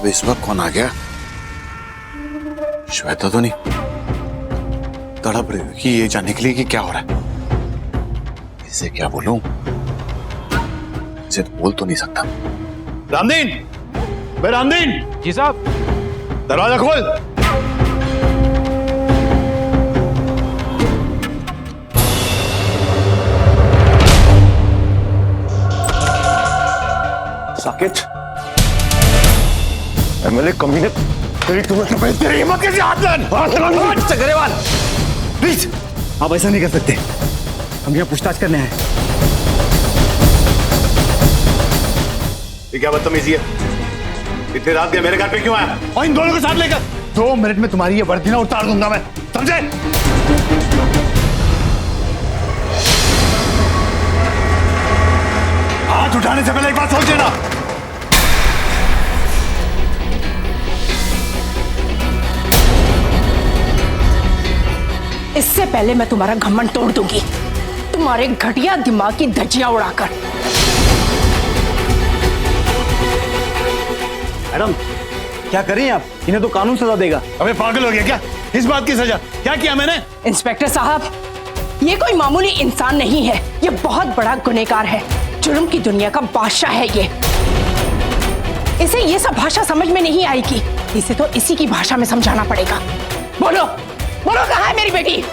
वे इस वक्त कौन आ गया? श्वेता तो नहीं? तड़प रही होगी ये जानने के लिए कि क्या हो रहा है। इसे क्या बोलूं? इसे तो बोल तो नहीं सकता। रामदीन, भाई रामदीन। जी साहब। दरवाजा खोल। साकेत, एमएलए कमीने तेरी तुम्हें तेरी हिम्मत कैसे हाथ ग्रेवाल प्लीज, आप ऐसा नहीं कर सकते। हम यहाँ पूछताछ करने आए। ये क्या बदतमीजी है? इतनी रात के मेरे घर पे क्यों आया? और इन दोनों को साथ लेकर 2 मिनट में तुम्हारी ये वर्दी ना उतार दूंगा मैं, समझे? हाथ उठाने से पहले एक बात सोच लेना। इससे पहले मैं तुम्हारा घमंड तोड़ दूंगी, तुम्हारे घटिया दिमाग की धज्जियां उड़ाकर। मैडम, क्या कर रही हैं आप? इन्हें तो कानून सजा देगा। अबे पागल हो गया क्या? इस बात की सजा क्या किया मैंने? इंस्पेक्टर साहब, ये कोई मामूली इंसान नहीं है, ये बहुत बड़ा गुनहगार है, जुर्म की दुनिया का बादशाह है ये। इसे ये सब भाषा समझ में नहीं आएगी, इसे तो इसी की भाषा में समझाना पड़ेगा। बोलो बोलो, कहाँ है मेरी बेटी?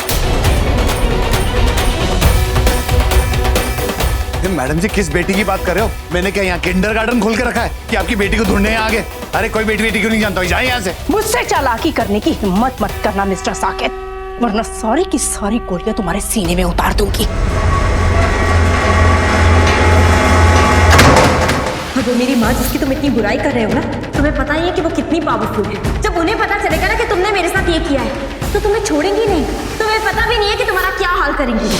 मैडम जी, किस बेटी की बात कर रहे हो? मैंने क्या यहाँ किंडरगार्टन खोल के रखा है कि आपकी बेटी को ढूंढने यहाँ आगे? अरे कोई बेटी क्यों नहीं जानता, जाए यहाँ से। मुझसे चालाकी करने की हिम्मत मत करना मिस्टर साकेत, वरना सारी की सारी गोलियां तुम्हारे सीने में उतार दूंगी। वो मेरी माँ जिसकी तुम इतनी बुराई कर रहे हो ना, तुम्हें पता ही है कि वो कितनी पावरफुल है। जब उन्हें पता चलेगा ना कि तुमने मेरे साथ ये किया है, तो तुम्हें छोड़ेंगी नहीं। तुम्हें पता भी नहीं है कि तुम्हारा क्या हाल करेंगी।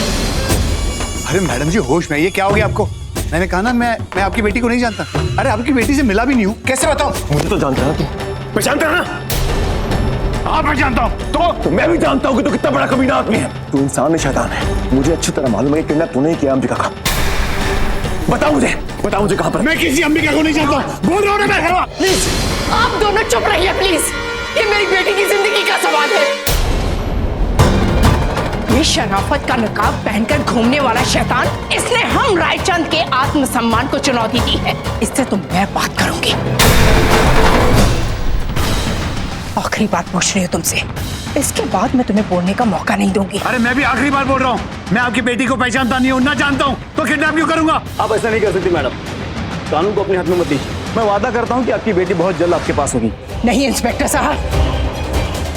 अरे मैडम जी, होश में, ये क्या हो गया आपको? मैंने कहा ना मैं आपकी बेटी को नहीं जानता। अरे आपकी बेटी से मिला भी नहीं हूँ, कैसे बताऊं? मुझे तो जानता है तू, पहचानता है ना? हाँ पहचानता हूँ। तो मैं भी जानता हूँ कि तू कितना बड़ा कमीना आदमी है। तू इंसान है, शैतान है। मुझे अच्छी तरह मालूम है कि किडनैप तूने ही किया अंबिका का। बता मुझे कहाँ पर? मैं किसी अंबिका को नहीं जानता, बोल रहा हूँ ना मैं। प्लीज आप दोनों चुप रहिए प्लीज, ये मेरी बेटी की जिंदगी का सवाल है। ये शराफत का नकाब पहनकर घूमने वाला शैतान, इसने हम रायचंद के आत्मसम्मान को चुनौती दी है। इससे तो मैं बात करूंगी। आखिरी बात पूछ रही हूँ तुमसे, इसके बाद मैं तुम्हें बोलने का मौका नहीं दूंगी। अरे मैं भी आखिरी बार बोल रहा हूँ, मैं आपकी बेटी को पहचानता नहीं हूँ, ना जानता हूँ, तो किडनैप क्यों करूंगा? आप ऐसा नहीं कर सकती मैडम, कानून को अपने हाथ में मत लीजिए। मैं वादा करता हूँ कि आपकी बेटी बहुत जल्द आपके पास होगी। नहीं इंस्पेक्टर साहब,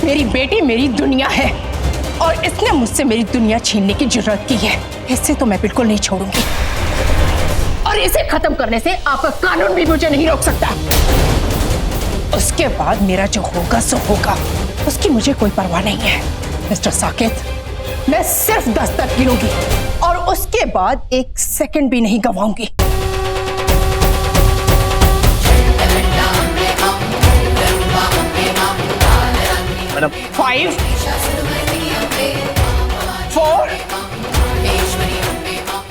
मेरी बेटी मेरी दुनिया है और इसने मुझसे मेरी दुनिया छीनने की जरूरत की है। इससे तो मैं बिल्कुल नहीं छोड़ूंगी और इसे खत्म करने से आपका कानून भी मुझे नहीं रोक सकता। उसके बाद मेरा जो होगा सो होगा, उसकी मुझे कोई परवाह नहीं है। मिस्टर साकेत, मैं सिर्फ 10 तक गिनूंगी और उसके बाद 1 सेकंड भी नहीं गवाऊंगी। मैडम 5 4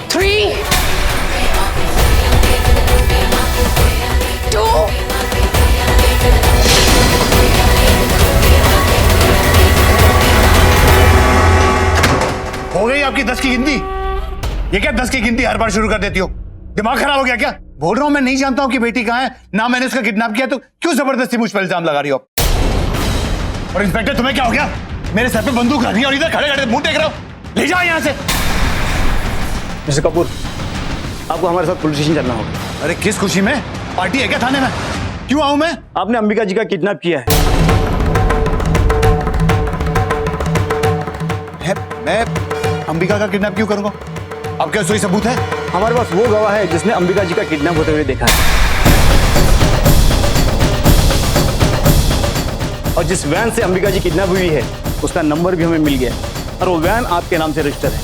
3 2 हो गई आपकी 10 की गिनती? ये क्या 10 की गिनती हर बार शुरू कर देती हो? दिमाग खराब हो गया क्या? बोल रहा हूं मैं नहीं जानता हूं कि बेटी कहां है, ना मैंने उसका किडनैप किया, तो क्यों जबरदस्ती मुझ पर इल्जाम लगा रही हो? और इंस्पेक्टर तुम्हें क्या हो गया? मेरे सर पे बंदूक रखी और इधर खड़े खड़े मुंह देख रहे हो? ले जाओ यहां से। मिस्टर कपूर, आपको हमारे साथ पुलिस स्टेशन चलना होगा। अरे किस खुशी में? पार्टी है क्या थाने में? क्यों आऊं मैं? आपने अंबिका जी का किडनैप किया है। मैं अंबिका का किडनैप क्यों करूंगा? आपके पास कोई सबूत है? हमारे पास वो गवाह है जिसने अंबिका जी का किडनैप होते हुए देखा है, और जिस वैन से अंबिका जी किडनैप हुई है उसका नंबर भी हमें मिल गया और वो वैन आपके नाम से रजिस्टर है।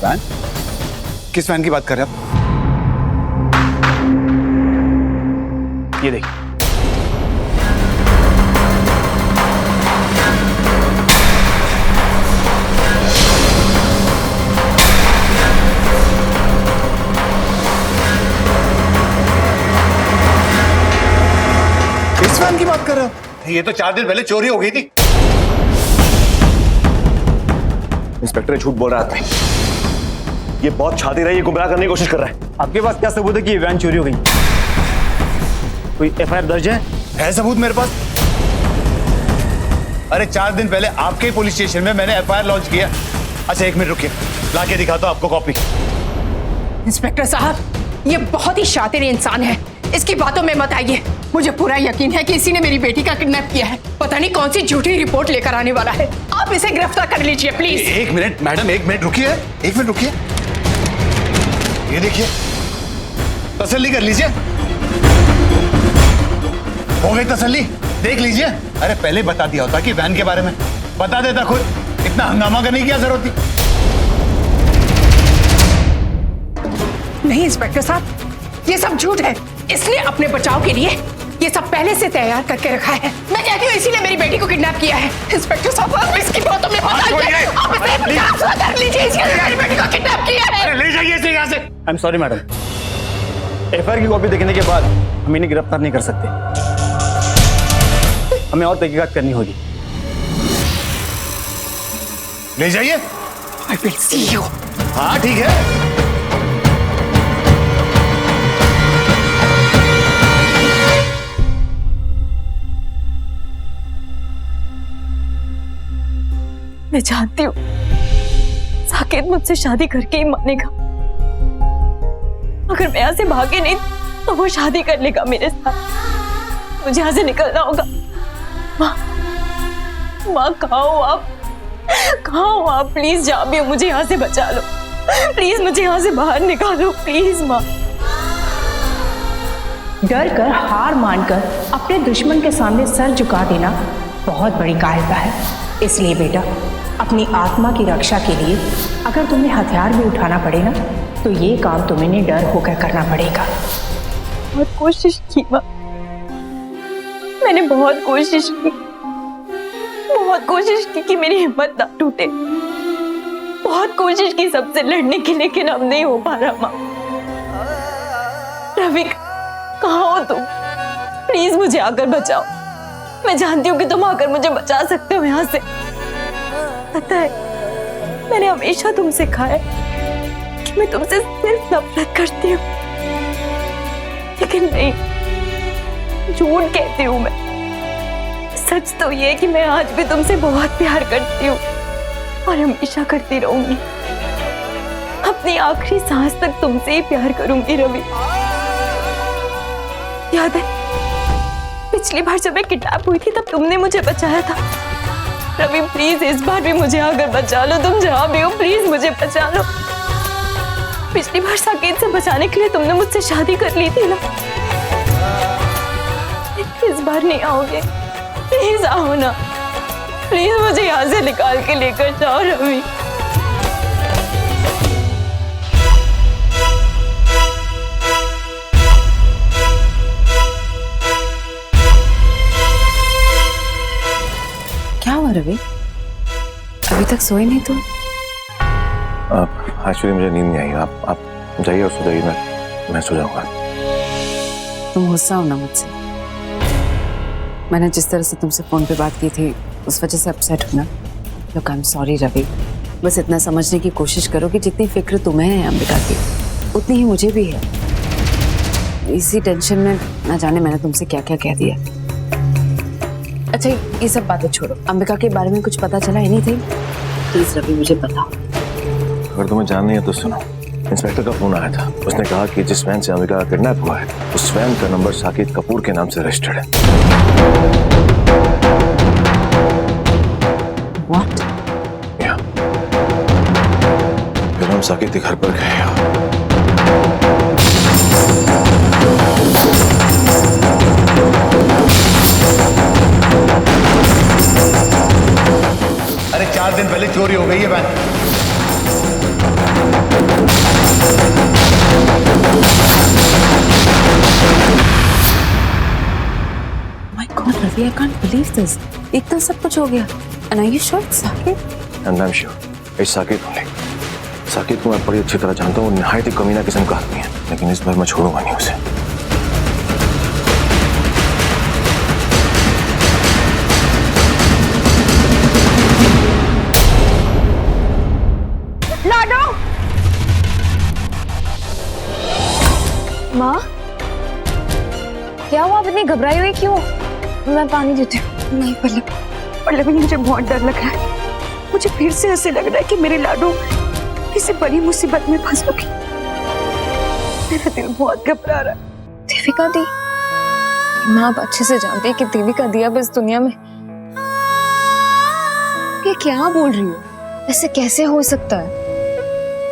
वैन? किस वैन की बात कर रहे हैं आप? ये देखिए। की बात कर रहे हो? ये तो 4 दिन पहले चोरी हो गई थी। इंस्पेक्टर झूठ बोल रहा है। ये बहुत शादी रही, ये गुमराह करने की कोशिश कर रहा है। आपके पास क्या सबूत है कि ये वैन चोरी हो गई? कोई एफआईआर दर्ज है सबूत मेरे पास? अरे 4 दिन पहले आपके ही पुलिस स्टेशन में मैंने एफआईआर लॉन्च किया। अच्छा 1 मिनट रुकिए, लाके दिखाता हूं आपको कॉपी। इंस्पेक्टर साहब, ये बहुत ही शातिर इंसान है, इसकी बातों में मत आइए। मुझे पूरा यकीन है कि इसी ने मेरी बेटी का किडनैप किया है। पता नहीं कौन सी झूठी रिपोर्ट लेकर आने वाला है। आप इसे गिरफ्तार कर लीजिए प्लीज। 1 मिनट मैडम, 1 मिनट रुकिए, 1 मिनट रुकिए। ये देखिए, तसल्ली कर लीजिए। हो गई तसल्ली, देख लीजिए। अरे पहले बता दिया होता कि वैन के बारे में, बता देता खुद, इतना हंगामा करने की क्या जरूरत थी? नहीं इंस्पेक्टर साहब, ये सब झूठ है। इसने अपने बचाव के लिए ये सब पहले से तैयार करके रखा है। मैं कहती हूँ इसी ने मेरी बेटी को किडनैप किया है। इंस्पेक्टर साहब, आप इसकी बातों में मत आइए। आप इसे फैसला कर लीजिए, इसने मेरी बेटी को किडनैप किया है। ले जाइए इसे यहाँ से। आई एम सॉरी मैडम, एफआईआर की कॉपी देखने के बाद हम इन्हें गिरफ्तार नहीं कर सकते। हमें और तहकीकात करनी होगी। ले जाइए। I will see you. हाँ ठीक है। मैं जानती हूँ साकेत मुझसे शादी करके ही मानेगा। अगर मैं यहाँ से भागे नहीं तो वो शादी कर लेगा मेरे साथ। मुझे यहाँ से निकलना होगा। माँ कहाँ हो आप? कहाँ हो आप? प्लीज जहाँ भी हो मुझे यहाँ से बचा लो। प्लीज मुझे यहाँ से बाहर निकालो प्लीज माँ। डर कर, हार मानकर अपने दुश्मन के सामने सर झुका देना बहुत बड़ी कायरता है। इसलिए बेटा, अपनी आत्मा की रक्षा के लिए अगर तुम्हें हथियार भी उठाना पड़े ना, तो ये काम तुम्हें निडर होकर करना पड़ेगा। बहुत कोशिश की माँ, मैंने बहुत कोशिश की कि मेरी हिम्मत ना टूटे। बहुत कोशिश की सबसे लड़ने की, लेकिन अब नहीं हो पा रहा माँ। रवि कहाँ हो तुम? प्लीज मुझे आकर बचाओ। मैं जानती हूँ कि तुम आकर मुझे बचा सकते हो यहाँ से। पता है मैंने हमेशा तुमसे कहा है कि मैं तुमसे सिर्फ नफरत करती हूँ, लेकिन नहीं, झूठ कहती हूँ मैं। सच तो ये है कि मैं आज भी तुमसे बहुत प्यार करती हूँ और हमेशा करती रहूंगी। अपनी आखिरी सांस तक तुमसे ही प्यार करूंगी रवि। याद है पिछली बार जब मैं किडनैप हुई थी तब तुमने मुझे बचाया था। रवि प्लीज इस बार भी मुझे आकर बचा लो। तुम जहां भी हो प्लीज मुझे बचा लो। पिछली बार साकेत से बचाने के लिए तुमने मुझसे शादी कर ली थी ना। इस बार नहीं आओगे? प्लीज आओ ना, प्लीज मुझे यहाँ से निकाल के लेकर जाओ रवि। क्या हुआ रवि? अभी तक सोए नहीं तुम? एक्चुअली मुझे नींद नहीं आई। आप जाइए और सो जाइए, मैं सो जाऊंगा। तुम गुस्सा हो ना मुझसे? मैंने जिस तरह से तुमसे फोन पे बात की थी उस वजह से अपसेट हो ना? Look I am sorry Ravi. बस इतना समझने की कोशिश करो कि जितनी फिक्र तुम्हें है अंबिका की, उतनी ही मुझे भी है। इसी टेंशन में ना जाने मैंने तुमसे क्या क्या कह दिया। अच्छा ये सब बातें छोड़ो, अंबिका के बारे में कुछ पता चला? एनीथिंग? प्लीज रवि मुझे बताओ। अगर तुम्हें जाननी है तो सुनो। इंस्पेक्टर का फोन आया था, उसने कहा कि जिस वैन से अंबिका का किडनैप हुआ है उस वैन का नंबर साकेत कपूर के नाम से रजिस्टर्ड है। व्हाट? या फिर हम साकेत के घर पर गए। अरे 4 दिन पहले चोरी हो गई है वैन। My God रवि, I can't believe this. इतना सब कुछ हो गया। And are you sure it's Saket? And I'm sure it's Saket only। Saket को मैं बड़ी अच्छी तरह जानता हूँ, वो निहायत ही कमीना किस्म का आदमी है, लेकिन इस बार मैं छोड़ूंगा नहीं उसे। माँ, क्या हुआ? आप इतनी घबराई हुई क्यों? मैं पानी देती हूँ। नहीं पल्लवी, मुझे बहुत डर लग रहा है। मुझे फिर से ऐसे लग रहा है कि मेरे लाडू किसी बड़ी मुसीबत में फंस चुकी। मेरा दिल बहुत घबरा रहा है। देविका दी, माँ आप अच्छे से जानती है कि देविका दी अब इस दुनिया में। ये क्या बोल रही हो? ऐसे कैसे हो सकता है?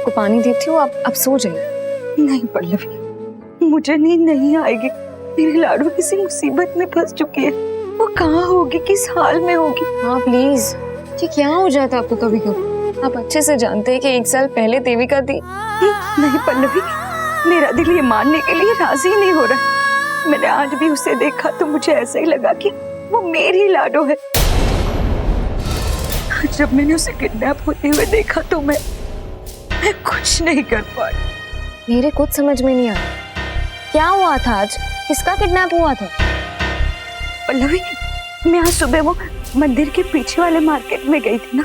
को पानी देती हूँ, आप सो जाइए। नहीं पल्लवी, मुझे नींद नहीं आएगी। मेरी लाडू किसी मुसीबत में फंस चुकी है। वो कहाँ होगी, किस हाल में होगी? हाँ प्लीज, ये क्या हो जाता है आपको कभी कभी? आप अच्छे से जानते हैं कि 1 साल पहले देविका दी। नहीं पल्लवी, मेरा दिल ये मानने के लिए राजी नहीं हो रहा। मैंने आज भी उसे देखा तो मुझे ऐसा ही लगा कि वो मेरी लाडो है। जब मैंने उसे किडनैप होते हुए देखा तो मैं कुछ नहीं कर पाई। मेरे कुछ समझ में नहीं आया, क्या हुआ था आज? किसका किडनैप हुआ था? पल्लवी, मैं आज सुबह वो मंदिर के पीछे वाले मार्केट में गई थी ना।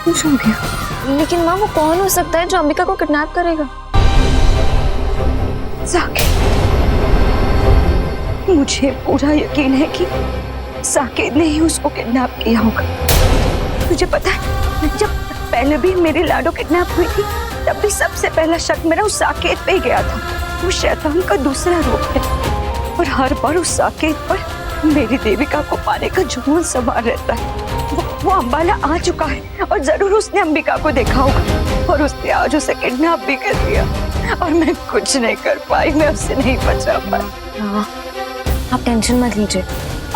कुछ हो गया। लेकिन माँ, वो कौन हो सकता है जो अंबिका को किडनैप करेगा? साकेत, मुझे पूरा यकीन है कि साकेत ने ही उसको किडनैप किया होगा। तुझे पता है, जब पहले भी मेरी लाडो किडनैप हुई थी तब भी सबसे पहला शक मेरा उस साकेत पे ही गया था। वो शैतान का दूसरा रूप है और हर बार उस साकेत पर मेरी देविका को पाने का जुनून सवार रहता है। वो अंबाला आ चुका है और जरूर उसने अंबिका को देखा होगा और उसने आज उसे किडनैप भी कर दिया और मैं कुछ नहीं कर पाई, मैं उससे नहीं बचा पाई। हाँ, आप टेंशन मत लीजिए,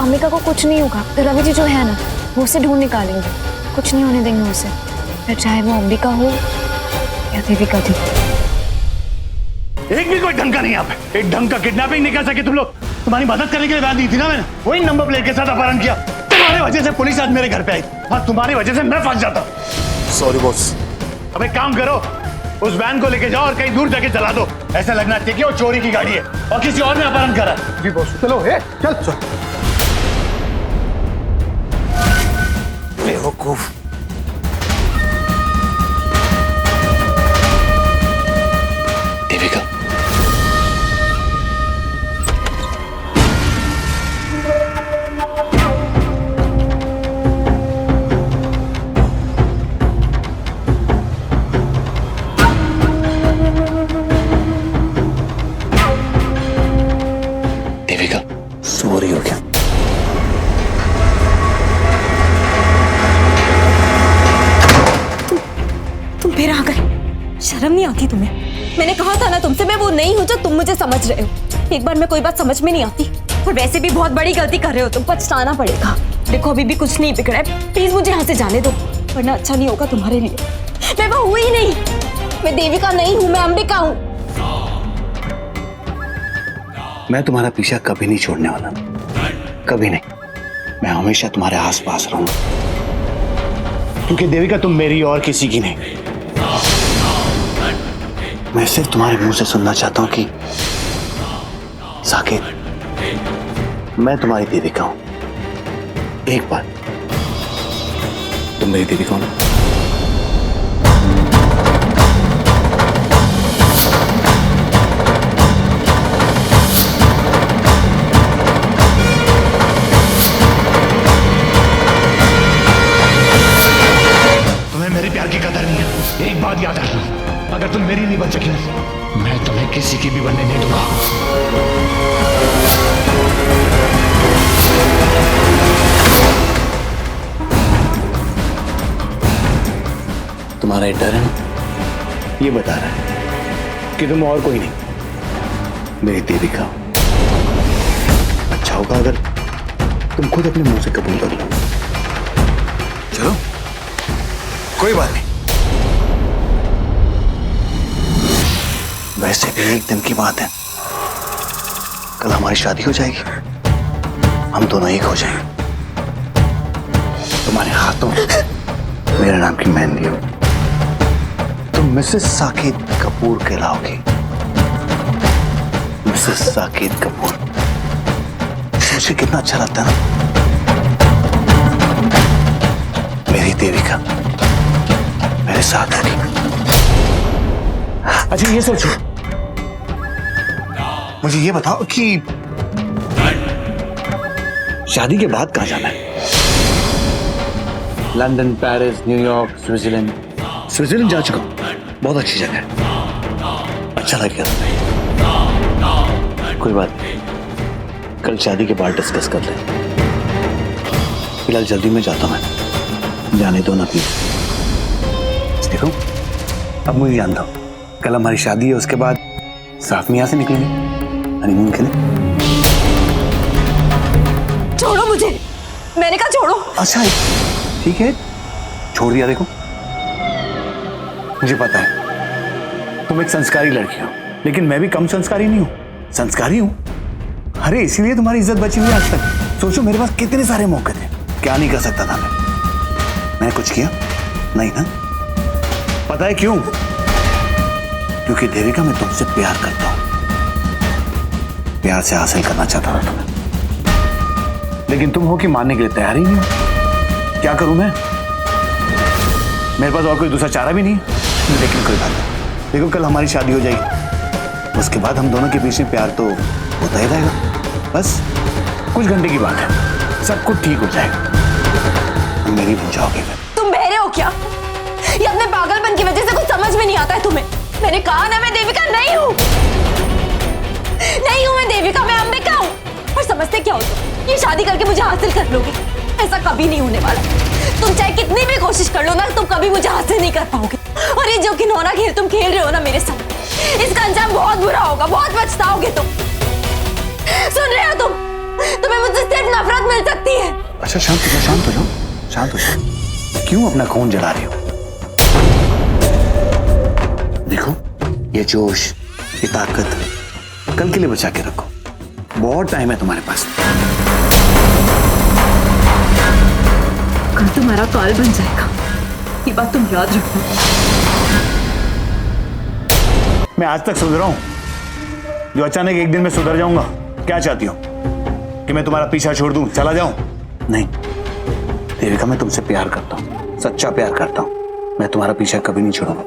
अंबिका को कुछ नहीं होगा। रवि जी जो है ना, वो उसे ढूंढ निकालेंगे, कुछ नहीं होने देंगे उसे, फिर चाहे वो अंबिका हो या देविका दी। एक भी कोई ढंग का नहीं। आप एक ढंग का किडनैपिंग नहीं कर सके तुम लोग। तुम्हारी मदद करने के लिए बात दी थी ना मैंने, वही नंबर प्लेट के साथ अपहरण किया। तुम्हारी वजह से पुलिस आज मेरे घर पे आई और तुम्हारी वजह से मैं फंस जाता। Sorry boss. अब एक काम करो, उस वैन को लेके जाओ और कहीं दूर जाके चला दो। ऐसा लगना चाहिए कि वो चोरी की गाड़ी है और किसी और ने अपहरण करा। जी बॉस। चलो चल। बेवकूफ। देविका, सॉरी हो गया। तुम फिर आ गए, शर्म नहीं आती तुम्हें? मैंने कहा था ना तुमसे, मैं वो नहीं हूँ जो तुम मुझे समझ रहे हो। एक बार में कोई बात समझ में नहीं आती और वैसे भी बहुत बड़ी गलती कर रहे हो तुम, पछताना पड़ेगा। देखो अभी भी कुछ नहीं बिगड़ा है, प्लीज मुझे यहाँ से जाने दो वरना अच्छा नहीं होगा तुम्हारे लिए। मैं वो हुई नहीं, मैं देविका नहीं हूँ, मैं अंबिका हूँ। मैं तुम्हारा पीछा कभी नहीं छोड़ने वाला, कभी नहीं। मैं हमेशा तुम्हारे आसपास रहूंगा क्योंकि देविका तुम मेरी और किसी की नहीं। मैं सिर्फ तुम्हारे मुंह से सुनना चाहता हूं कि साकेत, मैं तुम्हारी देविका हूं। एक बार तुम मेरी देविका हो ना? मेरे प्यार की कदर नहीं है। एक बात याद रखना, अगर तुम मेरी नहीं बन सकी मैं तुम्हें किसी की भी बनने नहीं दूंगा। तुम्हारा डर है ना, ये बता रहा है कि तुम और कोई नहीं, मेरी देविका। अच्छा होगा अगर तुम खुद अपने मुंह से कबूल कर लो। चलो कोई बात नहीं, वैसे भी एक दिन की बात है, कल हमारी शादी हो जाएगी, हम दोनों एक हो जाएंगे। तुम्हारे हाथों में मेरे नाम की मेहंदी हो, तुम मिसेस साकेत कपूर कहलाओगी। मिसेस साकेत कपूर, सोचिए कितना अच्छा लगता है ना। मेरी देविका मेरे साथ होगी। अच्छा ये सोचो, मुझे ये बताओ कि शादी के बाद कहां जाना है? London, Paris, New York, Switzerland. Switzerland जा चुका हूं, बहुत अच्छी जगह है, अच्छा लगेगा तुम्हें। कोई बात नहीं, कल शादी के बाद डिस्कस कर लें। फिलहाल जल्दी में जाता हूं, मैं जाने दो ना प्लीज। देखो अब मुझे जानता हूं, कल हमारी शादी है, उसके बाद साथ में यहां से निकलेंगे हनीमून के लिए। छोड़ो मुझे, मैंने कहा छोड़ो। अच्छा ठीक है, छोड़ दिया। देखो मुझे पता है तुम एक संस्कारी लड़की हो, लेकिन मैं भी कम संस्कारी नहीं हूं, संस्कारी हूं। अरे इसीलिए तुम्हारी इज्जत बची हुई आज तक। सोचो मेरे पास कितने सारे मौके थे, क्या नहीं कर सकता था मैंने कुछ किया नहीं ना? पता है क्यों? क्योंकि देविका मैं तुमसे प्यार करता हूं, प्यार से हासिल करना चाहता था तुम्हें, लेकिन तुम हो कि मानने के लिए तैयार ही नहीं हो। क्या करूं मैं? मेरे पास और कोई दूसरा चारा भी नहीं है। लेकिन कोई बात नहीं, देखो कल हमारी शादी हो जाएगी, उसके बाद हम दोनों के बीच में प्यार तो होता ही रहेगा। बस कुछ घंटे की बात है, सब कुछ ठीक हो जाएगा, मेरी बन जाओगे। तुम बहरे हो क्या? ये अपने पागलपन की वजह से कुछ समझ में नहीं आता है तुम्हें। मैंने कहा ना मैं देविका नहीं हूँ, नहीं हूँ मैं देविका, मैं अंबिका हूँ। और समझते क्या हो तुम? ये शादी करके मुझे हासिल कर लोगे? ऐसा कभी नहीं होने वाला। तुम चाहे कितनी भी कोशिश कर लो ना, तुम कभी मुझे हासिल नहीं कर पाओगे। और ये जो घिनौना खेल तुम खेल रहे हो ना मेरे साथ, इसका अंजाम बहुत बुरा होगा, बहुत पछताओगे तुम। सुन रहे हो तुम? तुम्हें मुझसे सिर्फ नफरत मिल सकती है। अच्छा शांत हो जाओ, शांत हो जाओ, शांत हो जाओ। क्यों अपना खून जला रही हो? देखो ये जोश, ये ताकत कल के लिए बचा के रखो, बहुत टाइम है तुम्हारे पास। कल तुम्हारा काल बन जाएगा, ये बात तुम याद रखो। मैं आज तक सुधरा हूं, जो अचानक एक दिन में सुधर जाऊंगा? क्या चाहती हो कि मैं तुम्हारा पीछा छोड़ दूं, चला जाऊं? नहीं देविका, मैं तुमसे प्यार करता हूं, सच्चा प्यार करता हूं। मैं तुम्हारा पीछा कभी नहीं छोड़ूंगा।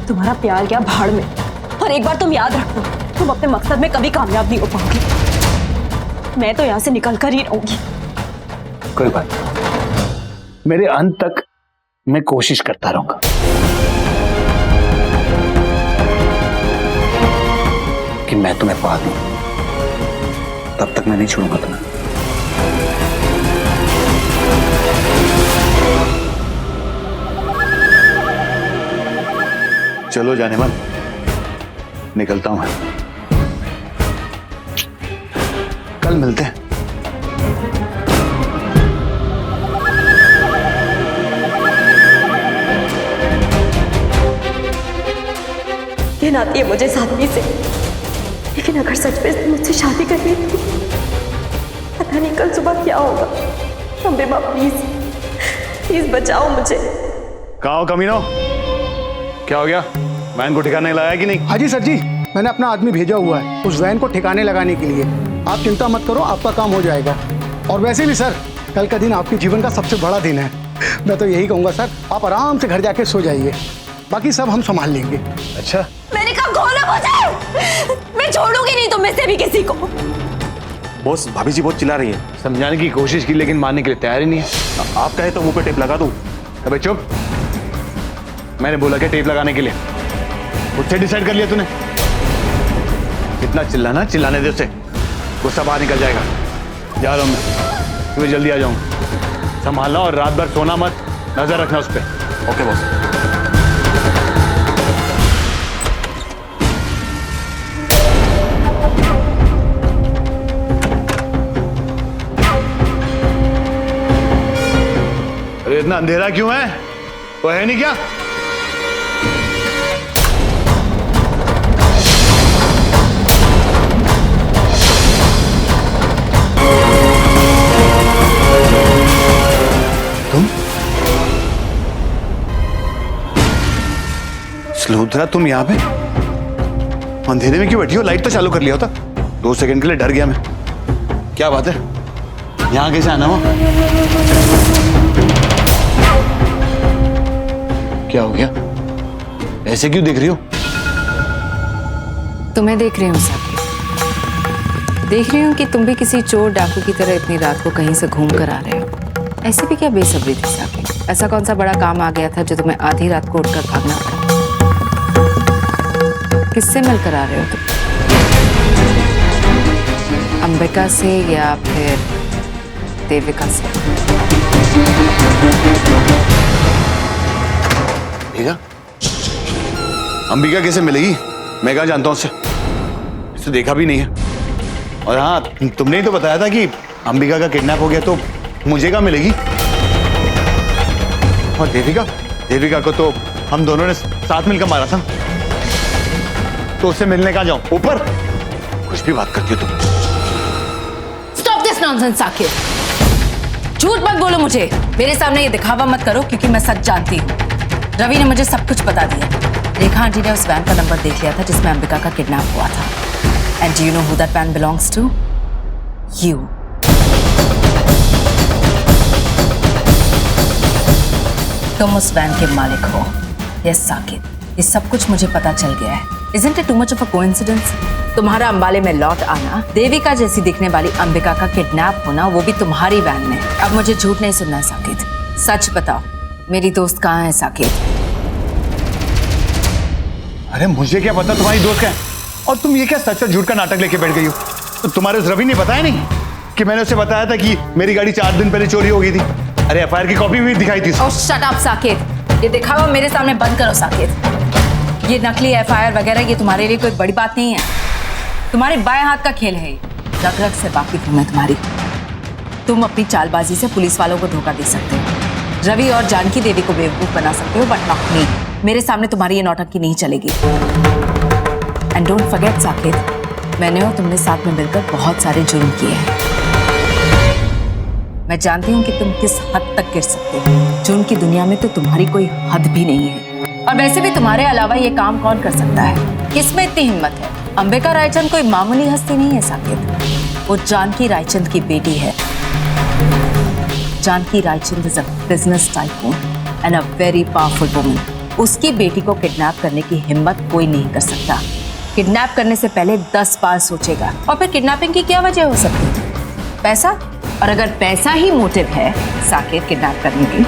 तुम्हारा प्यार क्या भाड़ में। और एक बार तुम याद रखो, तुम अपने मकसद में कभी कामयाब नहीं हो पाओगे। मैं तो यहां से निकल कर ही रहूंगी। कोई बात नहीं, मेरे अंत तक मैं कोशिश करता रहूंगा। कि मैं तुम्हें पा दूं, तब तक मैं नहीं छोड़ूंगा तुम्हें। चलो जाने मन, निकलता हूं मैं, कल मिलते हैं। घिन आती है मुझे इस आदमी से, लेकिन अगर सच में इसने मुझसे शादी कर ली तो पता नहीं कल सुबह क्या होगा। अम्बे माँ प्लीज, प्लीज बचाओ मुझे। कहाँ हो कमीनो? क्या हो गया? वैन को ठिकाने लगाया कि नहीं? हाँ जी सर जी, मैंने अपना आदमी भेजा हुआ है उस वैन को ठिकाने लगाने के लिए। आप चिंता मत करो, आपका काम हो जाएगा। और वैसे भी सर, कल का दिन आपके जीवन का सबसे बड़ा दिन है। मैं तो यही कहूँगा सर, आप आराम से घर जाके सो जाइए, बाकी सब हम संभाल लेंगे। अच्छा मैंने कहा खोलो मुझे, मैं छोड़ूंगी नहीं तुम में से भी किसी को। बॉस भाभी जी बहुत चिल्ला रही है। समझाने की कोशिश की, लेकिन मानने के लिए तैयार ही नहीं है। आप कहे तो मुंह पे टेप लगा दूं। अबे चुप, मैंने बोला क्या टेप लगाने के लिए? मुझसे डिसाइड कर लिया तूने? कितना चिल्लाना, चिल्लाने दे उसे, गुस्सा बाहर निकल जाएगा। जा रहा हूं मैं, तुम्हें जल्दी आ जाऊंगा। संभालना और रात भर सोना मत, नजर रखना उस पर। Okay boss. अरे इतना अंधेरा क्यों है? वो है नहीं क्या? तुम स्लोधरा, तुम यहाँ पे अंधेरे में क्यों बैठी हो? लाइट तो चालू कर लिया होता। 2 सेकंड के लिए डर गया मैं। क्या बात है, यहाँ कैसे आना हो? क्या हो गया? ऐसे क्यों देख रही हो? तुम्हें देख रही हूँ साकिब। देख रही हूँ कि तुम भी किसी चोर डाकू की तरह इतनी रात को कहीं से घूम कर आ रहे हो। ऐसे भी क्या बेसब्री थी साकिब? ऐसा कौन सा बड़ा काम आ गया था जो तुम्हें आधी रात को उठकर भागना पड़ा? किससे मिलकर आ रहे हो तुम? अंबिका से या फिर देविका से? ठीक है, अंबिका कैसे मिलेगी? मैं क्या जानता हूँ उससे? इसे देखा भी नहीं है। और हाँ, तुमने ही तो बताया था कि अंबिका का किडनैप हो गया तो मुझे क्या मिलेगी? और देविका को तो हम दोनों ने साथ मिलकर मारा था, तो उससे मिलने कहाँ जाऊं? ऊपर कुछ भी बात करती हो तुम। Stop this nonsense Saqib. झूठ मत बोलो मुझे। मेरे सामने ये दिखावा मत करो, क्योंकि मैं सच जानती हूँ। रवि ने मुझे सब कुछ बता दिया। रेखा आंटी ने उस वैन का नंबर देख लिया था जिसमें अंबिका का किडनैप हुआ था। And do you know who that van belongs to? You. तुम उस वैन के मालिक हो। यस साकिब, ये सब कुछ मुझे पता चल गया है। Isn't it too much of a coincidence? तुम्हारा अंबाले में लौट आना, देविका जैसी दिखने वाली अंबिका का किडनैप होना, वो भी तुम्हारी वैन में। अब मुझे झूठ नहीं सुनना है साकिब, सच बताओ, मेरी दोस्त कहाँ है साकिब? अरे मुझे क्या पता तुम्हारी दोस्त क्या है? और तुम ये क्या सच और झूठ का नाटक लेके बैठ गई हो? तो तुम्हारे उस रवि ने बताया नहीं कि मैंने उसे बताया था कि मेरी गाड़ी 4 दिन पहले चोरी हो गई थी? अरे एफआईआर की कॉपी भी दिखाई थी। Oh, shut up, Saqib. ये दिखावा मेरे सामने बंद करो साकिब। ये नकली एफआईआर वगैरह ये तुम्हारे लिए कोई बड़ी बात नहीं है। तुम्हारे बाएं हाथ का खेल है ये। रग रग से वाकिफ हूं मैं तुम्हारी। तुम अपनी चालबाजी से पुलिस वालों को धोखा दे सकते हो, रवि और जानकी देवी को बेवकूफ बना सकते हो, बट नॉट मी। मेरे सामने तुम्हारी ये नौटंकी नहीं चलेगी। एंड डोंट फॉरगेट साकिब, मैंने और तुमने साथ में मिलकर बहुत सारे जुर्म किए हैं। मैं जानती हूँ कि तुम किस हद तक गिर सकते हो। जुर्म की दुनिया में तो तुम्हारी कोई हद भी नहीं है। और वैसे भी तुम्हारे अलावा ये काम कौन कर सकता है? किसमें इतनी हिम्मत है? अंबिका रायचंद कोई मामूली हस्ती नहीं है साकिब, वो जानकी रायचंद की बेटी है। Janki Raichand is a business tycoon and a very powerful woman. उसकी बेटी को किडनैप करने की हिम्मत कोई नहीं कर सकता। किडनैप करने से पहले 10 बार सोचेगा। और फिर किडनैपिंग की क्या वजह हो सकती है? पैसा? और अगर पैसा ही मोटिव है साकिब किडनैप करने की,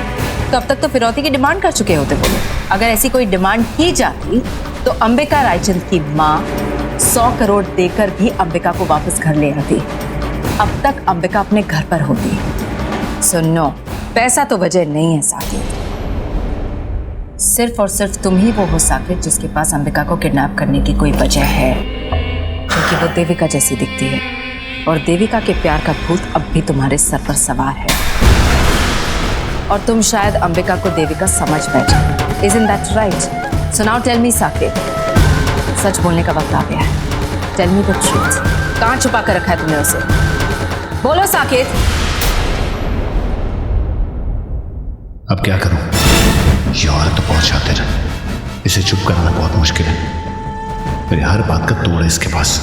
तो अब तक तो फिरौती की डिमांड कर चुके होते वो लोग। अगर ऐसी कोई डिमांड की जाती तो अंबिका रायचंद की माँ 100 करोड़ देकर भी अंबिका को वापस घर ले आती। अब तक अंबिका अपने घर पर होती। सुनो, पैसा तो वजह नहीं है साकिब। सिर्फ और सिर्फ तुम ही वो हो साकिब जिसके पास अंबिका को किडनैप करने की कोई वजह है, क्योंकि वो देविका जैसी दिखती है और देविका के प्यार का भूत अब भी तुम्हारे सर पर सवार है। और तुम शायद अंबिका को देविका समझ बैठे। Isn't that right? So now tell me Saqib, सच बोलने का वक्त आ गया है। Tell me the truth. कहाँ छुपा कर रखा है तुमने उसे? बोलो साकिब। अब क्या करूं? ये औरत तो बहुत शातिर है, इसे चुप कराना बहुत मुश्किल है। मेरी हर बात का तोड़ है इसके पास,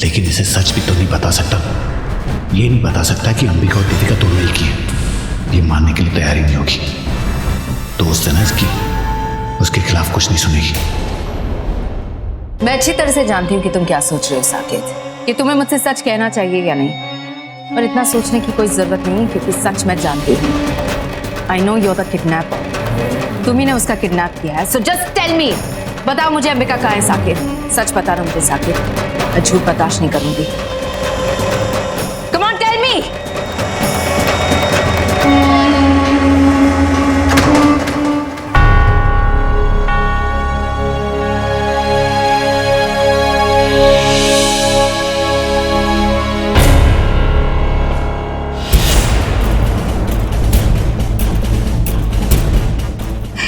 लेकिन इसे सच भी तो नहीं बता सकता। ये नहीं बता सकता कि अंबिका और देविका दोनों एक ही है। ये मानने के लिए तैयार ही नहीं होगी। दोस्त है ना इसकी, उसके खिलाफ कुछ नहीं सुनेगी। मैं अच्छी तरह से जानती हूँ कि तुम क्या सोच रहे हो साकिब, कि तुम्हें मुझसे सच कहना चाहिए या नहीं। और इतना सोचने की कोई जरूरत नहीं, क्योंकि सच मैं जानती हूँ। I know you are the kidnapper. तुम्ही ने उसका किडनैप किया है। सो जस्ट टेल मी, बताओ मुझे अंबिका कहाँ है साकिब? सच बता रहा मुझे साकिब, मैं झूठ बर्दाश्त नहीं करूंगी। Come on tell me.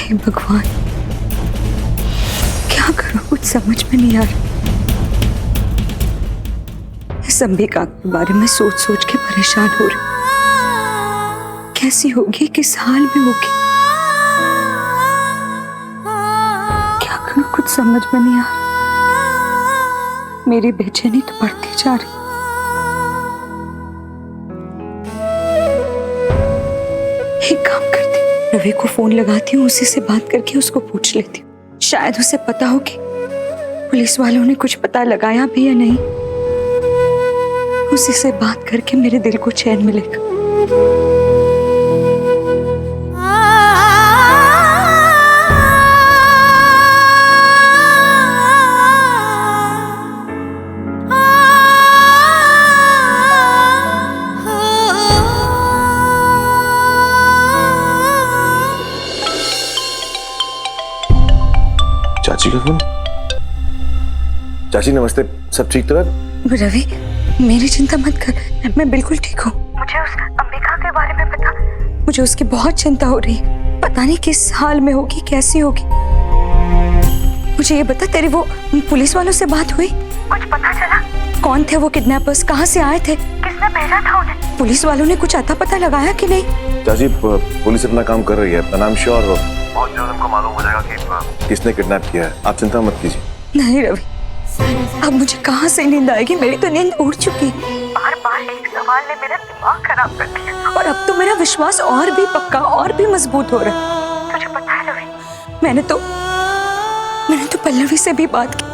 हे भगवान, क्या करूं कुछ समझ में नहीं आ रहा। इस अंबिका के बारे में सोच सोच के परेशान हो रही। कैसी होगी, किस हाल में होगी, क्या करूं कुछ समझ में नहीं आ रहा। मेरी बेचैनी तो बढ़ती जा रही। एक काम करती हूँ, रवि को फोन लगाती हूँ, उसी से बात करके उसको पूछ लेती हूँ। शायद उसे पता हो कि पुलिस वालों ने कुछ पता लगाया भी या नहीं। उसी से बात करके मेरे दिल को चैन मिलेगा। चाची का फोन। चाची नमस्ते, सब ठीक तो है? रवि, मेरी चिंता मत कर, मैं बिल्कुल ठीक हूँ। मुझे उस अंबिका के बारे में पता, मुझे उसकी बहुत चिंता हो रही है। पता नहीं किस हाल में होगी, कैसी होगी। मुझे ये बता, तेरी वो पुलिस वालों से बात हुई? कुछ पता चला? कौन थे वो किडनैपर्स, कहाँ से आए थे, किसने भेजा था उन्हें? पुलिस वालों ने कुछ आता पता लगाया कि नहीं? चाची पुलिस अपना काम कर रही है, आई एम श्योर बहुत जल्द हमको मालूम हो जाएगा कि किसने किडनैप किया है। आप चिंता मत कीजिए। नहीं रवि, अब मुझे कहाँ से नींद आएगी, मेरी तो नींद उड़ चुकी। बार बार एक सवाल ने मेरा दिमाग खराब कर दिया और अब तो मेरा विश्वास और भी पक्का और भी मजबूत हो रहा है। तुझे पता है रवि, मैंने तो पल्लवी से भी बात की,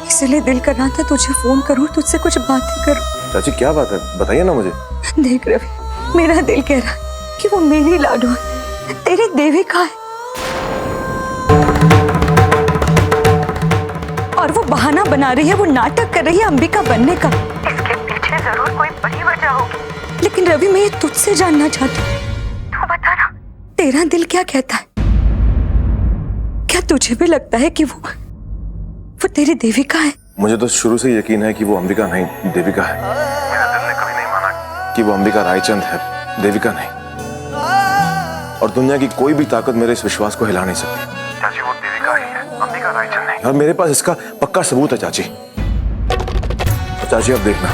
इसलिए दिल कर रहा था तुझे फोन करूं, तुझसे कुछ बातें करूं। चाची क्या बात है, बताइए ना मुझे। देख रवि, मेरा दिल कह रहा है कि वो मेरी लाडू है, तेरी देविका है, और वो बहाना बना रही है, वो नाटक कर रही है अंबिका बनने का। इसके पीछे जरूर कोई बड़ी वजह होगी। लेकिन रवि, मैं ये तुझसे जानना चाहती हूँ, तू बता ना, तेरा दिल क्या कहता है? क्या तुझे भी लगता है कि वो तेरी देविका है? मुझे तो शुरू से यकीन है कि वो अंबिका नहीं, देविका है। मेरा दिल ने कभी नहीं माना कि वो अंबिका रायचंद है, देविका नहीं। और दुनिया की कोई भी ताकत मेरे इस विश्वास को हिला नहीं सकती। चाची वो देविका ही है, अंबिका रायचंद नहीं। और मेरे पास इसका पक्का सबूत है चाची। तो चाची अब देखना,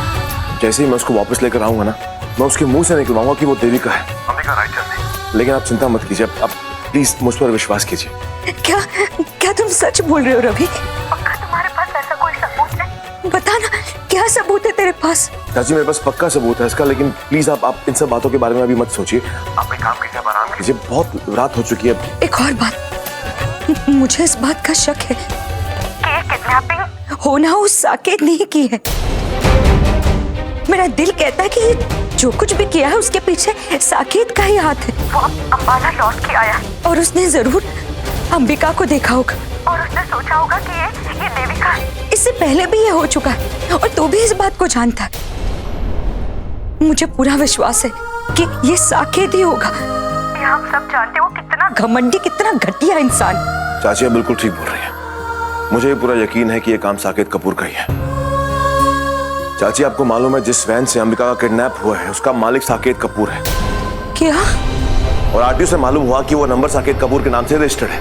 जैसे ही मैं उसको वापस लेकर आऊंगा ना, मैं उसके मुंह से निकलवाऊंगा कि वो देविका है, अंबिका रायचंद नहीं। लेकिन आप चिंता मत कीजिए, अब प्लीज मुझ पर विश्वास कीजिए। क्या तुम सच बोल रहे हो रवि? पक्का तुम्हारे पास ऐसा कोई सबूत है? बता ना, क्या सबूत है तेरे पास? चाची मेरे पास पक्का सबूत है इसका, लेकिन प्लीज आप इन सब बातों के बारे में अभी मत सोचिए। आप एक काम कीजिए, आराम कीजिए, बहुत रात हो चुकी है। एक और बात, मुझे इस बात का शक है कि किडनैपिंग होना उस साकेत नहीं की है। मेरा दिल कहता है कि ये जो कुछ भी किया है उसके पीछे साकेत का ही हाथ है। वो अंबाला लौट के आया और उसने जरूर अंबिका को देखा होगा और उसने सोचा होगा कि ये देविका है। इससे पहले भी ये हो चुका है और तू भी इस बात को जानता है। मुझे पूरा विश्वास है कि ये साकेत ही होगा। ये हम सब जानते हो कितना घमंडी, कितना घटिया इंसान। चाची आप बिल्कुल ठीक बोल रही है, मुझे पूरा यकीन है कि ये काम साकेत कपूर का ही है। चाची आपको मालूम है, जिस वैन से अंबिका का किडनैप हुआ है उसका मालिक साकेत कपूर है। क्या? और आरटीओ से मालूम हुआ कि वो नंबर साकेत कपूर के नाम से रजिस्टर्ड है।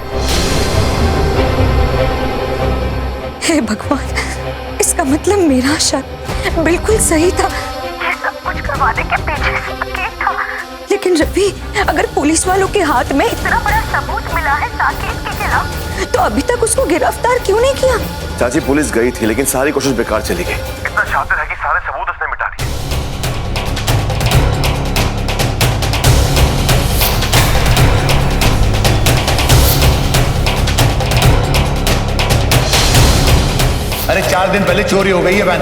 हे भगवान, इसका मतलब मेरा शक बिल्कुल सही था। ये सब कुछ करवाने के पीछे साकेत था। लेकिन रवि, अगर पुलिस वालों के हाथ में इतना बड़ा सबूत मिला है साकेत के खिलाफ, तो अभी तक उसको गिरफ्तार क्यों नहीं किया? चाची पुलिस गई थी, लेकिन सारी कोशिश बेकार चली गई। इतना शातिर है कि सारे सबूत उसने मिटा दिए। अरे 4 दिन पहले चोरी हो गई है वैन।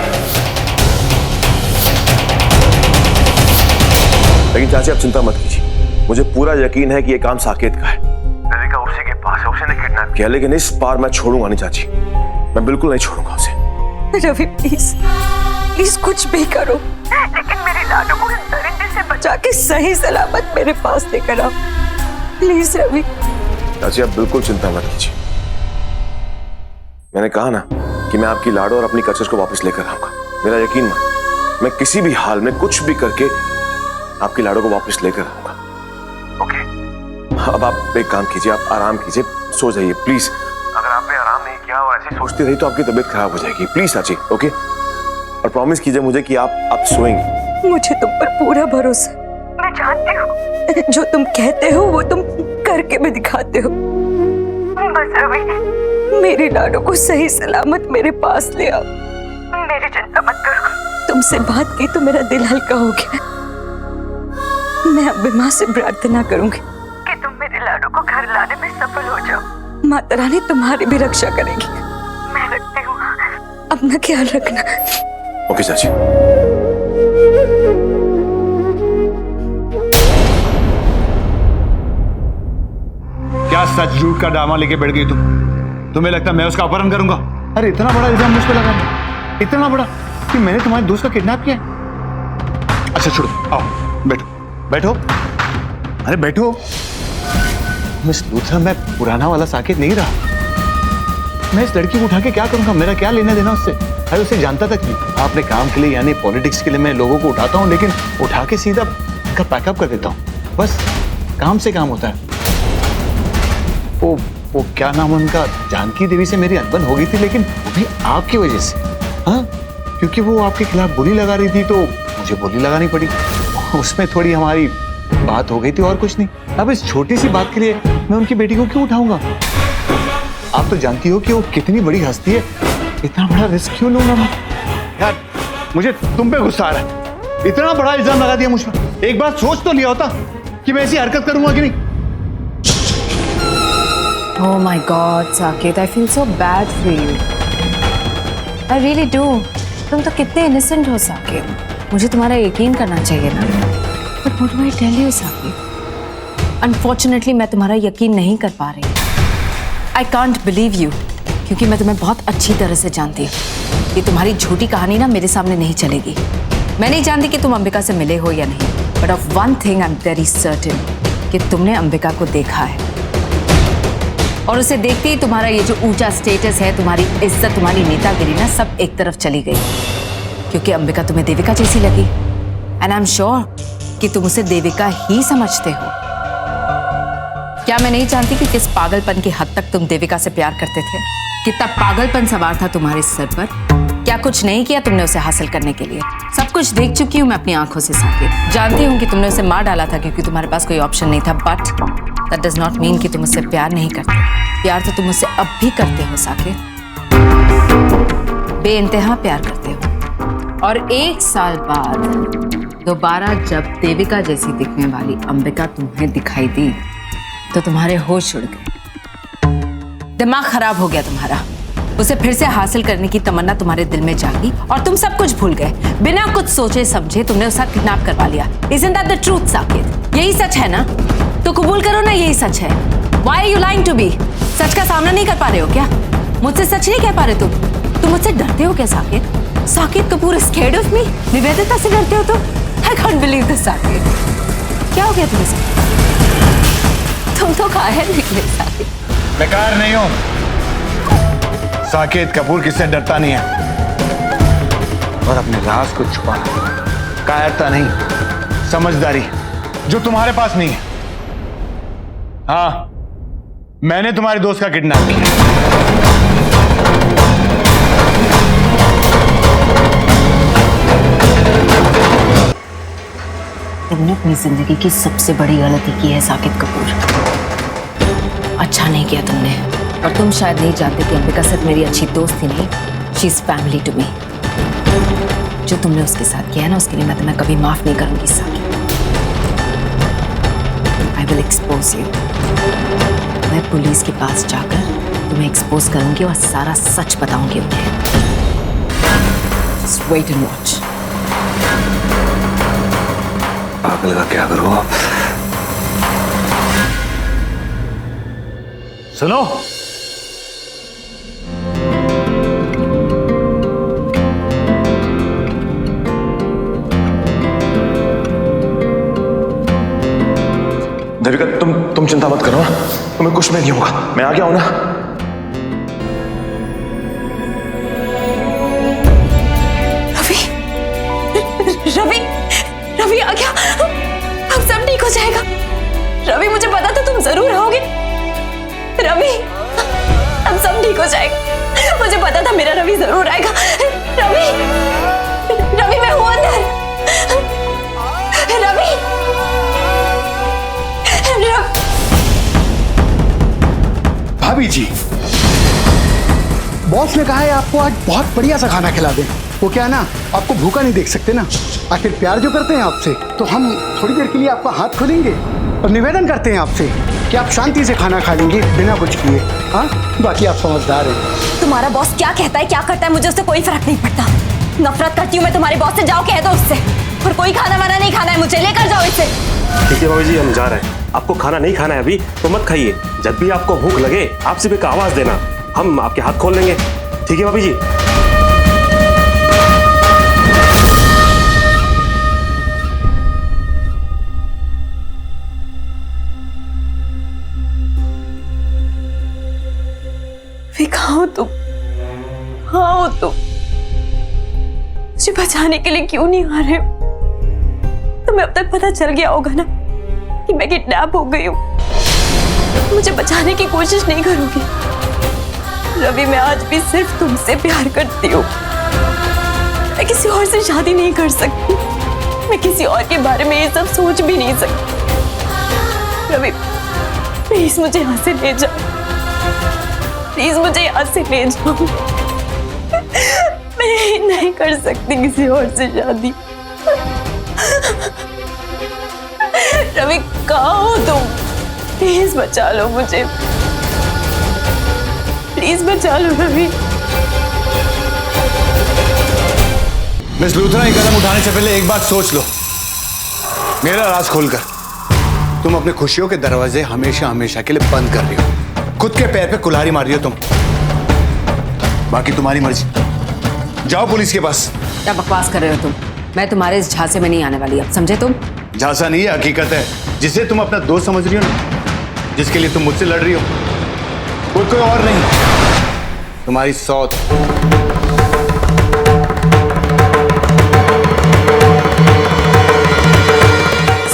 लेकिन चाची आप चिंता मत कीजिए, मुझे पूरा यकीन है कि ये काम साकेत का है। देविका उसी के पास है, उसने किडनैप किया। लेकिन इस बार मैं छोड़ूंगा नहीं चाची, मैं बिल्कुल नहीं छोड़ूंगा उसे। रवि प्लीज कुछ भी करो, लेकिन मेरे लाडो को इस दरिंदे से बचा के सही सलामत मेरे पास लेकर आओ प्लीज रवि। चाची आप बिल्कुल चिंता मत कीजिए, मैंने कहा ना कि मैं आपकी लाडो और अपनी कचर को वापस लेकर आऊंगा। मेरा यकीन मान, मैं किसी भी हाल में कुछ भी करके आपकी लाडो को वापस लेकर आऊंगा। ओके? हाँ अब आप एक काम कीजिए, आप आराम कीजिए, सो जाइए प्लीज। अगर आपने आराम नहीं किया और ऐसे सोचती रही तो आपकी तबीयत खराब हो जाएगी। प्लीज चाची, ओके? और प्रॉमिस कीजिए मुझे कि आप सोएंगी। मुझे तुम पर पूरा भरोसा, मैं जानती हूँ जो तुम कहते हो वो तुम करके भी दिखाते हो। बस रवि, मेरी लाडो को सही सलामत मेरे पास ले आओ। मेरी चिंता मत करो, तुमसे बात की तो मेरा दिल हल्का हो गया। मैं अब माँ से प्रार्थना करूंगी कि तुम मेरे लाडो को घर लाने में सफल हो जाओ। माता रानी तुम्हारी भी रक्षा करेगी। मैं रखती हूँ, अपना ख्याल रखना। ओके चाची। क्या सच झूठ का ड्रामा लेके बैठ गई तुम? तुम्हें लगता है मैं उसका अपहरण करूंगा? अरे इतना बड़ा इल्जाम मुझ पे लगा है, इतना बड़ा कि मैंने तुम्हारे दोस्त का किडनैप किया। अच्छा छोड़ो, आओ बैठो बैठो, अरे बैठो। मिस लूथरा, मैं पुराना वाला साकेत नहीं रहा। मैं इस लड़की को उठा के क्या करूंगा? मेरा क्या लेना देना उससे? अरे उसे जानता तक नहीं। अपने काम के लिए यानी पॉलिटिक्स के लिए मैं लोगों को उठाता हूँ, लेकिन उठा के सीधा उनका पैकअप कर देता हूँ। बस काम से काम होता है। वो क्या नाम उनका, जानकी देवी से मेरी अनबन हो गई थी, लेकिन वो भी आपकी वजह से। हाँ, क्योंकि वो आपके खिलाफ बोली लगा रही थी तो मुझे बोली लगानी पड़ी। उसमें थोड़ी हमारी बात हो गई थी और कुछ नहीं। अब इस छोटी सी बात के लिए मैं उनकी बेटी को क्यों उठाऊंगा? आप तो जानती हो कि वो कितनी बड़ी हस्ती है, इतना बड़ा रिस्क क्यों लूंगा मैं? यार मुझे तुम पे गुस्सा आ रहा है, इतना बड़ा इल्जाम लगा दिया मुझ पर। एक बार सोच तो लिया होता कि मैं ऐसी हरकत करूंगा कि नहीं। Oh my God, Saket, I feel so bad for you. I really do. तुम तो कितने innocent हो साकेत। मुझे तुम्हारा यकीन करना चाहिए ना। But what do I tell you, Saket? Unfortunately, मैं तुम्हारा यकीन नहीं कर पा रही। I can't believe you, क्योंकि मैं तुम्हें बहुत अच्छी तरह से जानती हूँ। ये तुम्हारी झूठी कहानी ना मेरे सामने नहीं चलेगी। मैं नहीं जानती कि तुम अंबिका से मिले हो या नहीं, but of one thing I'm very certain कि तुमने अंबिका को देखा है। और उसे देखते ही तुम्हारा ये जो ऊंचा स्टेटस है, तुम्हारी इज्जत, तुम्हारी नेतागिरी ना सब एक तरफ चली गई, क्योंकि अंबिका तुम्हें देविका जैसी लगी। एंड आई एम श्योर कि तुम उसे देविका ही समझते हो। क्या मैं नहीं जानती कि किस पागलपन की हद तक तुम देविका से प्यार करते थे? कितना पागलपन सवार था तुम्हारे सर पर? क्या कुछ नहीं किया तुमने उसे हासिल करने के लिए? सब कुछ देख चुकी हूँ मैं अपनी आंखों से साकेत। जानती हूँ कि तुमने उसे मार डाला था क्योंकि तुम्हारे पास कोई ऑप्शन नहीं था, but that does not mean कि तुम उससे प्यार नहीं करते। प्यार तो तुम उससे अब भी करते हो साकेत, बेइंतहा प्यार करते हो। और 1 साल बाद दोबारा जब देविका जैसी दिखने वाली अंबिका तुम्हें दिखाई दी तो तुम्हारे होश उड़ गए, दिमाग खराब हो गया तुम्हारा। उसे फिर से हासिल करने की तमन्ना तुम्हारे दिल में जागी और तुम सब कुछ भूल गए। बिना कुछ सोचे समझे तुमने उसका किडनैप करवा लिया। Isn't that the truth, Saket? यही सच है ना? तो कबूल करो ना, यही सच है। Why are you lying to me? सच का सामना नहीं कर पा रहे हो क्या? मुझसे सच नहीं कह पा रहे तुम मुझसे डरते हो क्या Saket? Saket Kapoor is scared of me? Nivedita से डरते हो तुम? I can't believe this, Saket. क्या हो गया तुम्हें? तुम तो कायर निकले साकेत। मैं कायर नहीं हूं। साकेत कपूर किससे डरता नहीं है, और अपने राज को छुपाना कायरता नहीं, समझदारी, जो तुम्हारे पास नहीं है। हाँ, मैंने तुम्हारे दोस्त का किडनैप किया। तुमने अपनी जिंदगी की सबसे बड़ी गलती की है साकेत कपूर। अच्छा नहीं किया तुमने। और तुम शायद नहीं जानते कि अंबिका सिर्फ मेरी अच्छी दोस्त ही नहीं, she is family to me. जो तुमने उसके साथ किया है ना, उसके लिए मैं तुम्हें कभी माफ नहीं करूंगी Saket. I will expose you. मैं पुलिस के पास जाकर तुम्हें एक्सपोज करूंगी और सारा सच बताऊंगी उन्हें। Just wait and watch. पागल का क्या करो आप? सुनो, देविका, तुम चिंता मत करो ना, तुम्हें कुछ भी नहीं होगा। मैं आ गया हूं ना। रवि, रवि, रवि आ गया। अब सब ठीक हो जाएगा। रवि, मुझे पता था तुम जरूर रवि, अब सब ठीक हो जाएगा। मुझे पता था मेरा रवि जरूर आएगा। रवि, रवि मैं हूं अंदर। रवि, भाभी जी, बॉस ने कहा है आपको आज बहुत बढ़िया सा खाना खिला दें। वो क्या है ना, आपको भूखा नहीं देख सकते ना। आखिर प्यार जो करते हैं आपसे, तो हम थोड़ी देर के लिए आपका हाथ खोलेंगे और निवेदन करते हैं आपसे कि आप शांति से खाना खा लेंगे बिना कुछ किए। हाँ, बाकी आप समझदार हैं। तुम्हारा बॉस क्या कहता है क्या करता है मुझे उससे कोई फर्क नहीं पड़ता। नफरत करती हूँ मैं तुम्हारे बॉस से। जाओ कह दो उससे, और कोई खाना वाना नहीं खाना है मुझे, लेकर जाओ इसे। ठीक है भाभी जी, हम जा रहे हैं। आपको खाना नहीं खाना है अभी तो मत खाइए। जब भी आपको भूख लगे आप सिर्फ एक आवाज देना, हम आपके हाथ खोल लेंगे। ठीक है भाभी जी। कहाँ हो तुम? हाँ हो तुम? मुझे बचाने के लिए क्यों नहीं आ रहे? तुम्हें अब तक पता चल गया होगा ना कि मैं किडनैप हो गई हूँ। मुझे बचाने की कोशिश नहीं करोगे? रवि, मैं आज भी सिर्फ तुमसे प्यार करती हूँ। मैं किसी और से शादी नहीं कर सकती। मैं किसी और के बारे में ये सब सोच भी नहीं सकती। रवि, प्लीज मुझे यहाँ से ले जाओ। प्लीज मुझे यहाँ से ले जाओ। मैं नहीं कर सकती किसी और से शादी। रवि, कहाँ हो तुम? प्लीज बचा लो मुझे। प्लीज बचा लो रवि। मिस लूथरा, ये कदम उठाने से पहले एक बात सोच लो। मेरा राज खोलकर तुम अपने खुशियों के दरवाजे हमेशा हमेशा के लिए बंद कर रही हो। खुद के पैर पे कुल्हाड़ी मार रही हो तुम। बाकी तुम्हारी मर्जी। जाओ पुलिस के पास। क्या बकवास कर रहे हो तुम? मैं तुम्हारे इस झांसे में नहीं आने वाली। अब समझे तुम? झांसा नहीं है, हकीकत है, जिसे तुम अपना दोस्त समझ रही हो ना, जिसके लिए तुम मुझसे लड़ रही हो, कोई और नहीं, तुम्हारी सौत।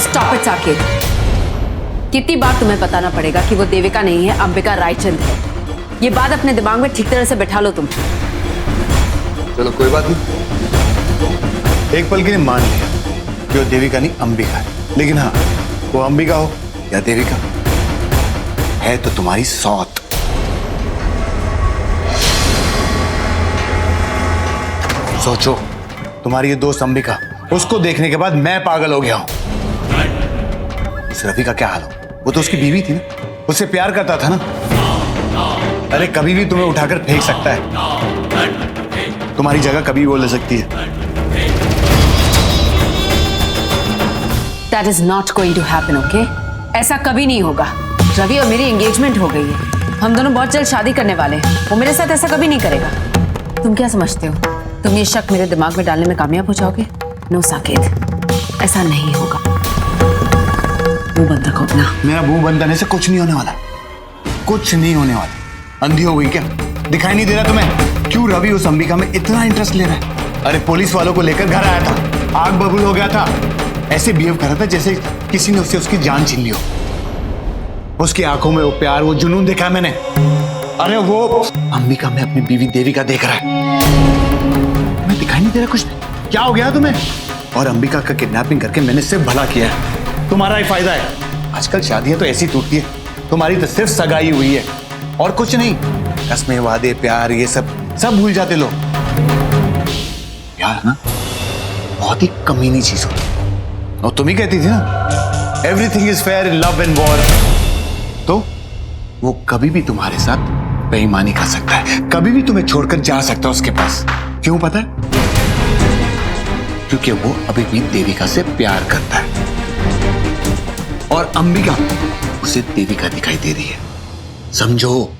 Stop it Saket. कितनी बार तुम्हें बताना पड़ेगा कि वो देविका नहीं है, अंबिका रायचंद है। ये बात अपने दिमाग में ठीक तरह से बैठा लो तुम। चलो कोई बात नहीं, एक पल के लिए मान लिया कि वो देविका नहीं अंबिका है। लेकिन हाँ, वो अंबिका हो या देविका, है तो तुम्हारी सौत। सोचो, तुम्हारी ये दोस्त अंबिका, उसको देखने के बाद मैं पागल हो गया हूं। उस रवि का क्या हाल हो? वो तो उसकी बीवी थी ना, उससे प्यार करता था ना। अरे कभी भी तुम्हें उठाकर फेंक सकता है, तुम्हारी जगह कभी वो ले सकती है। That is not going to happen, okay? ऐसा कभी नहीं होगा। रवि और मेरी एंगेजमेंट हो गई है, हम दोनों बहुत जल्द शादी करने वाले हैं। वो मेरे साथ ऐसा कभी नहीं करेगा। तुम क्या समझते हो, तुम ये शक मेरे दिमाग में डालने में कामयाब हो जाओगे? नो साकेत, ऐसा नहीं होगा। मुंह बंद रखो अपना। मेरा मुंह बंद करने से कुछ नहीं होने वाला, कुछ नहीं होने वाला। अंधी हो गई क्या? दिखाई नहीं दे रहा तुम्हें? क्यों रवि उस अंबिका में इतना इंटरेस्ट ले रहा है? अरे पुलिस वालों को लेकर घर आया था, आग बबूल हो गया था, ऐसे बिहेव कर रहा था जैसे किसी ने उससे उसकी जान छीन ली हो। उसकी आंखों में वो प्यार, वो जुनून देखा मैंने। अरे वो अंबिका में अपनी बीवी देविका देख रहा है। मैं दिखाई नहीं दे रहा कुछ? क्या हो गया तुम्हें? और अंबिका का किडनैपिंग करके मैंने सिर्फ भला किया है, तुम्हारा ही फायदा है। आजकल शादियां तो ऐसी टूटती है, तुम्हारी तो सिर्फ सगाई हुई है और कुछ नहीं। कसमें, वादे, प्यार, ये सब भूल जाते लोग। प्यार ना बहुत ही कमीनी चीज होती है, और तुम ही कहती थी ना, everything is fair in love and war. तो वो कभी भी तुम्हारे साथ बेईमानी कर सकता है, कभी भी तुम्हें छोड़कर जा सकता है उसके पास। क्यों पता है? क्योंकि वो अभी भी देविका से प्यार करता है, और अंबिका उसे देविका दिखाई दे रही है। समझो।